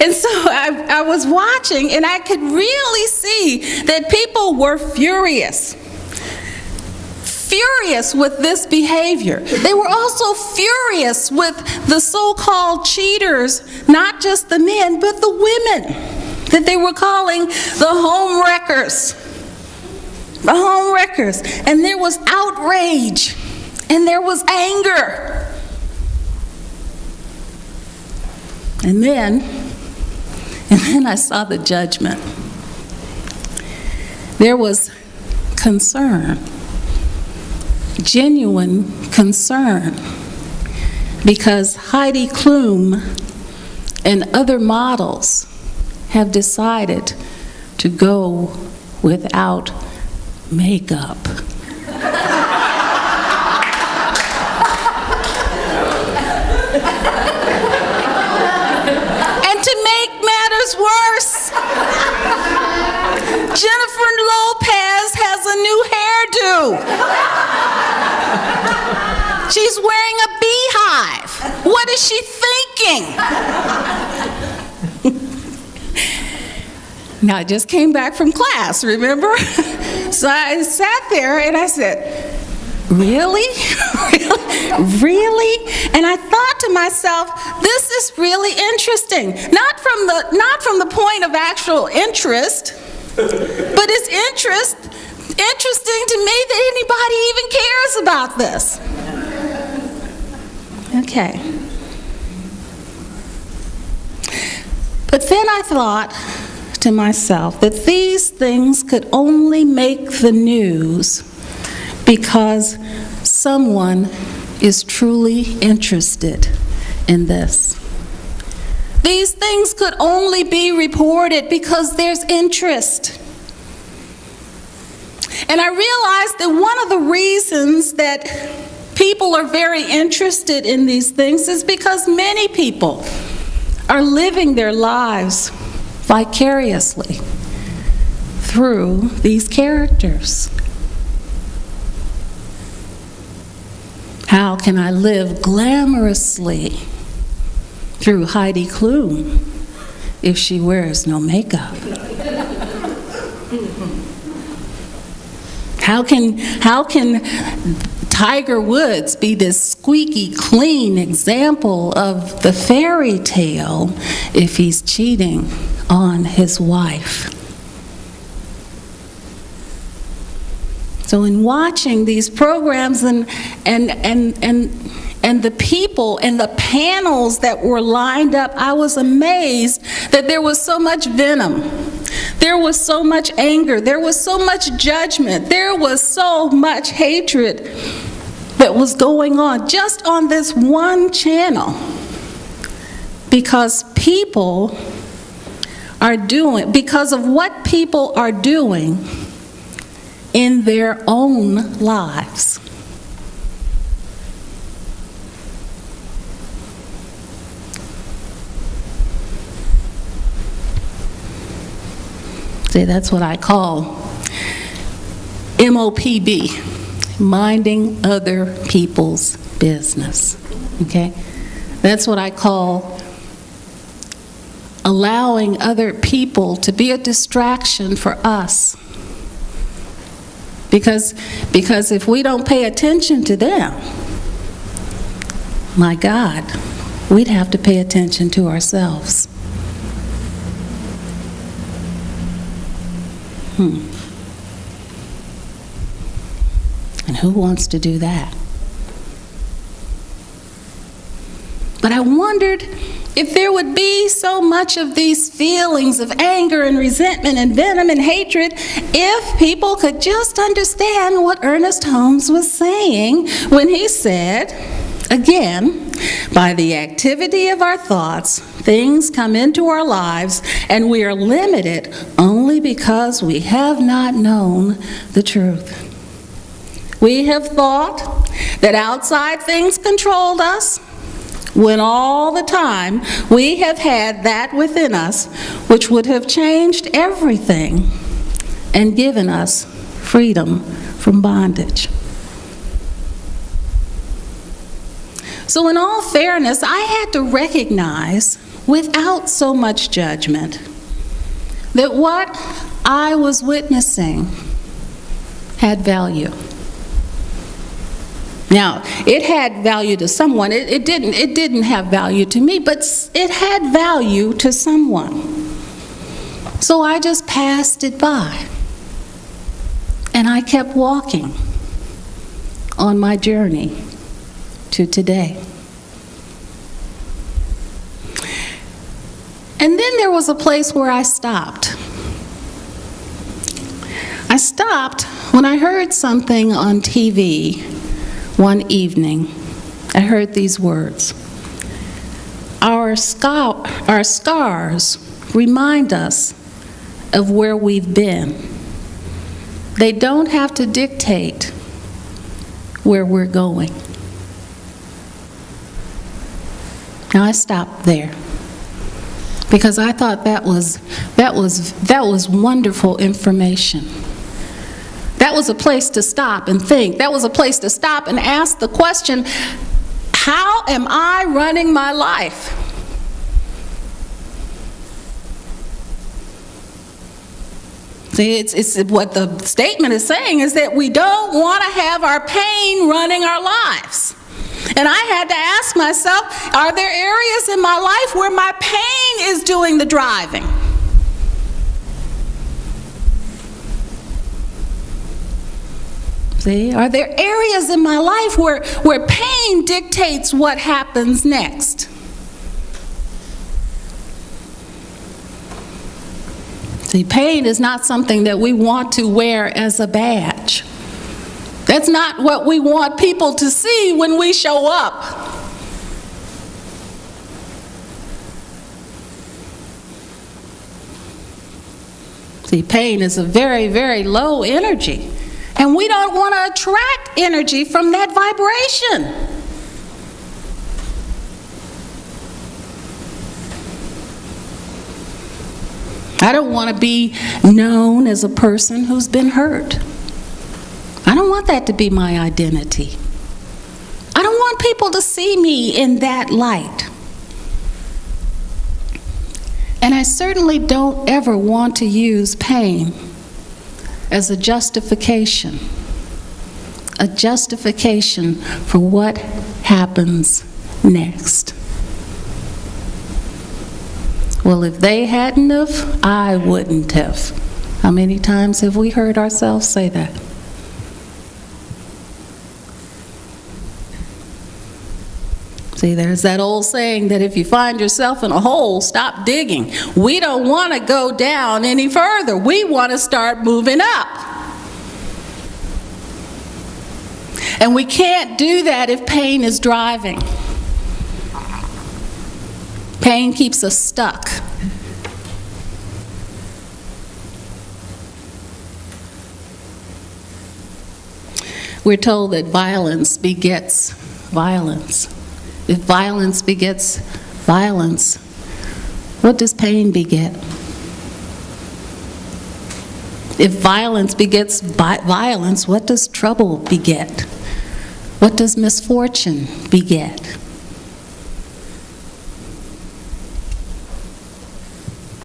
And so I was watching, and I could really see that people were furious with this behavior. They were also furious with the so-called cheaters, not just the men, but the women, that they were calling the home wreckers. The home wreckers. And there was outrage, and there was anger. And then I saw the judgment. There was concern. Genuine concern, because Heidi Klum and other models have decided to go without makeup. And to make matters worse, Jennifer Lopez has a new hairdo. She's wearing a beehive. What is she thinking? Now, I just came back from class, remember? So I sat there and I said, really? Really? And I thought to myself, this is really interesting. Not from the point of actual interest, but it's interesting to me that anybody even cares about this. Okay. But then I thought to myself that these things could only make the news because someone is truly interested in this. These things could only be reported because there's interest. And I realized that one of the reasons that people are very interested in these things is because many people are living their lives vicariously through these characters. How can I live glamorously through Heidi Klum if she wears no makeup? How can Tiger Woods be this squeaky clean example of the fairy tale if he's cheating on his wife? So in watching these programs and the people and the panels that were lined up, I was amazed that there was so much venom. There was so much anger. There was so much judgment. There was so much hatred that was going on just on this one channel, because of what people are doing in their own lives. See, that's what I call MOPB, minding other people's business, okay? That's what I call allowing other people to be a distraction for us. Because if we don't pay attention to them, my God, we'd have to pay attention to ourselves. And who wants to do that? But I wondered if there would be so much of these feelings of anger and resentment and venom and hatred if people could just understand what Ernest Holmes was saying when he said, again, by the activity of our thoughts, things come into our lives, and we are limited only because we have not known the truth. We have thought that outside things controlled us, when all the time we have had that within us which would have changed everything and given us freedom from bondage. So in all fairness, I had to recognize without so much judgment, that what I was witnessing had value. Now, it had value to someone. It didn't have value to me, but it had value to someone. So I just passed it by. And I kept walking on my journey to today. And then there was a place where I stopped. I stopped when I heard something on TV one evening. I heard these words: Our scars remind us of where we've been. They don't have to dictate where we're going. Now I stopped there because I thought that was wonderful information. That was a place to stop and think. That was a place to stop and ask the question, how am I running my life? See, it's what the statement is saying is that we don't want to have our pain running our lives. And I had to ask myself, are there areas in my life where my pain is doing the driving? See, are there areas in my life where pain dictates what happens next? See, pain is not something that we want to wear as a badge. That's not what we want people to see when we show up. See, pain is a very, very low energy, and we don't want to attract energy from that vibration. I don't want to be known as a person who's been hurt. I don't want that to be my identity. I don't want people to see me in that light. And I certainly don't ever want to use pain as a justification for what happens next. Well, if they hadn't have, I wouldn't have. How many times have we heard ourselves say that? See, there's that old saying that if you find yourself in a hole, stop digging. We don't want to go down any further. We want to start moving up. And we can't do that if pain is driving. Pain keeps us stuck. We're told that violence begets violence. If violence begets violence, what does pain beget? If violence begets violence, what does trouble beget? What does misfortune beget?